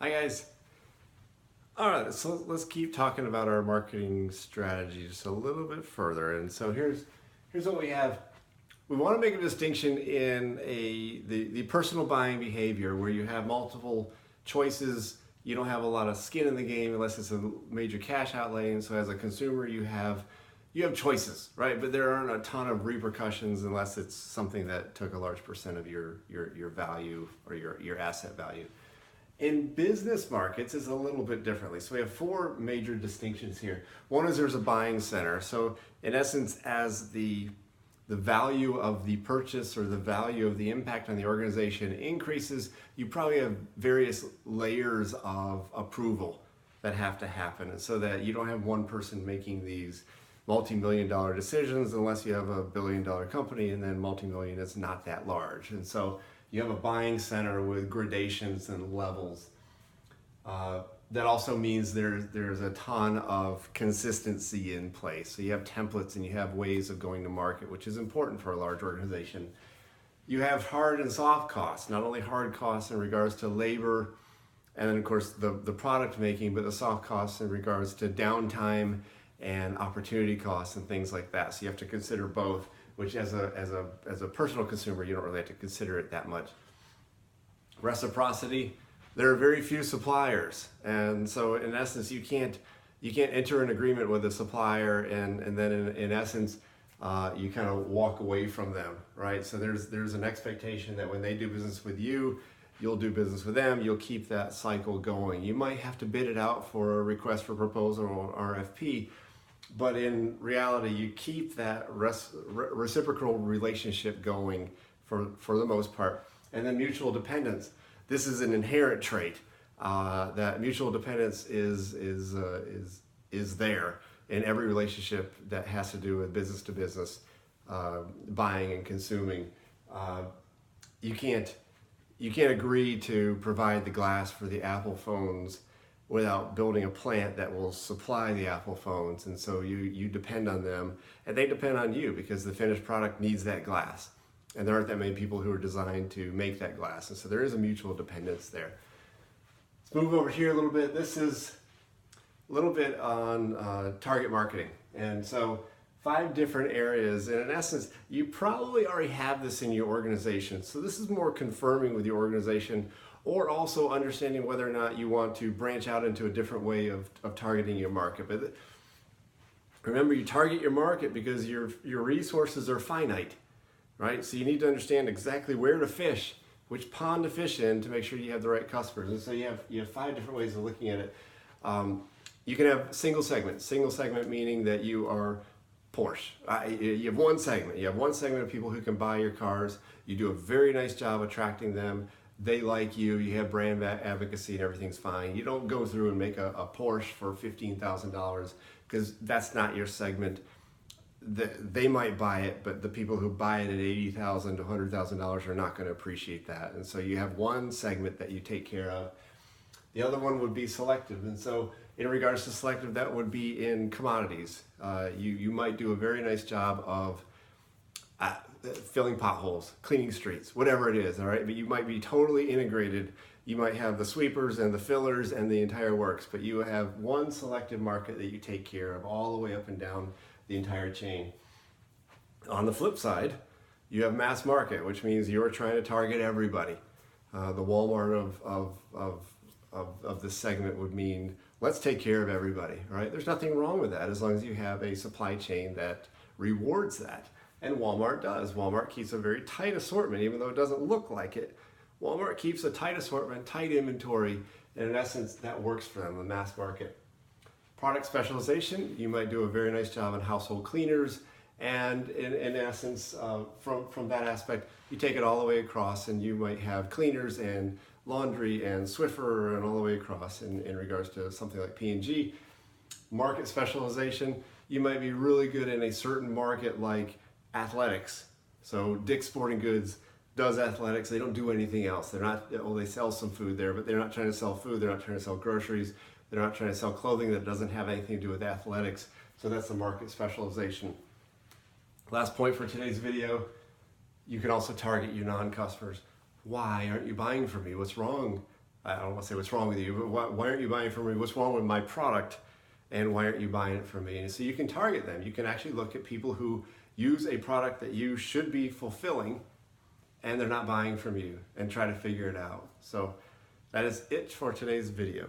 Hi guys. All right, so let's keep talking about our marketing strategy just a little bit further. And so here's what we have. We want to make a distinction in the personal buying behavior where you have multiple choices. You don't have a lot of skin in the game unless it's a major cash outlay. And so as a consumer, you have choices, right? But there aren't a ton of repercussions unless it's something that took a large percent of your value or your asset value. In business markets, it's a little bit differently. So we have four major distinctions here. One is there's a buying center. So in essence, as the value of the purchase or the value of the impact on the organization increases, you probably have various layers of approval that have to happen, and so that you don't have one person making these multi-million-dollar decisions unless you have a billion-dollar company, and then multi-million is not that large. And so you have a buying center with gradations and levels. That also means there's a ton of consistency in place. So you have templates and you have ways of going to market, which is important for a large organization. You have hard and soft costs, not only hard costs in regards to labor and then of course the product making, but the soft costs in regards to downtime and opportunity costs and things like that. So you have to consider both, which as a personal consumer, you don't really have to consider it that much. Reciprocity, there are very few suppliers. And so in essence, you can't enter an agreement with a supplier and then in essence, you kind of walk away from them, right? So there's an expectation that when they do business with you, you'll do business with them, you'll keep that cycle going. You might have to bid it out for a request for proposal or RFP, but in reality, you keep that reciprocal relationship going for the most part. And then mutual dependence. This is an inherent trait that mutual dependence is there in every relationship that has to do with business to business, buying and consuming. You can't agree to provide the glass for the Apple phones without building a plant that will supply the Apple phones, and so you depend on them, and they depend on you because the finished product needs that glass, and there aren't that many people who are designed to make that glass, and so there is a mutual dependence there. Let's move over here a little bit. This is a little bit on target marketing, and so 5 different areas, and in essence, you probably already have this in your organization, so this is more confirming with your organization or also understanding whether or not you want to branch out into a different way of targeting your market. But remember, you target your market because your resources are finite, right? So you need to understand exactly where to fish, which pond to fish in to make sure you have the right customers. And so you have 5 different ways of looking at it. You can have single segment meaning that you are Porsche. You have one segment. You have one segment of people who can buy your cars. You do a very nice job attracting them. They like you. You have brand advocacy and everything's fine. You don't go through and make a Porsche for $15,000 because that's not your segment. They might buy it, but the people who buy it at $80,000 to $100,000 are not going to appreciate that. And so you have one segment that you take care of. The other one would be selective. And so in regards to selective, that would be in commodities. You might do a very nice job of filling potholes, cleaning streets, whatever it is, all right? But you might be totally integrated. You might have the sweepers and the fillers and the entire works, but you have one selective market that you take care of all the way up and down the entire chain. On the flip side, you have mass market, which means you're trying to target everybody. The Walmart of this segment would mean, let's take care of everybody, right? There's nothing wrong with that as long as you have a supply chain that rewards that. And Walmart does. Walmart keeps a very tight assortment, even though it doesn't look like it. Walmart keeps a tight assortment, tight inventory, and in essence, that works for them, the mass market. Product specialization, you might do a very nice job in household cleaners, and in essence, from that aspect, you take it all the way across, and you might have cleaners and laundry and Swiffer and all the way across in regards to something like P&G. Market specialization, you might be really good in a certain market like athletics. So Dick's Sporting Goods does athletics. They don't do anything else. They're not, well, they sell some food there, but they're not trying to sell food. They're not trying to sell groceries. They're not trying to sell clothing that doesn't have anything to do with athletics. So that's the market specialization. Last point for today's video, you can also target your non-customers. Why aren't you buying from me? What's wrong? I don't want to say what's wrong with you, but why aren't you buying from me? What's wrong with my product? And why aren't you buying it from me? And so you can target them. You can actually look at people who use a product that you should be fulfilling and they're not buying from you, and try to figure it out. So that is it for today's video.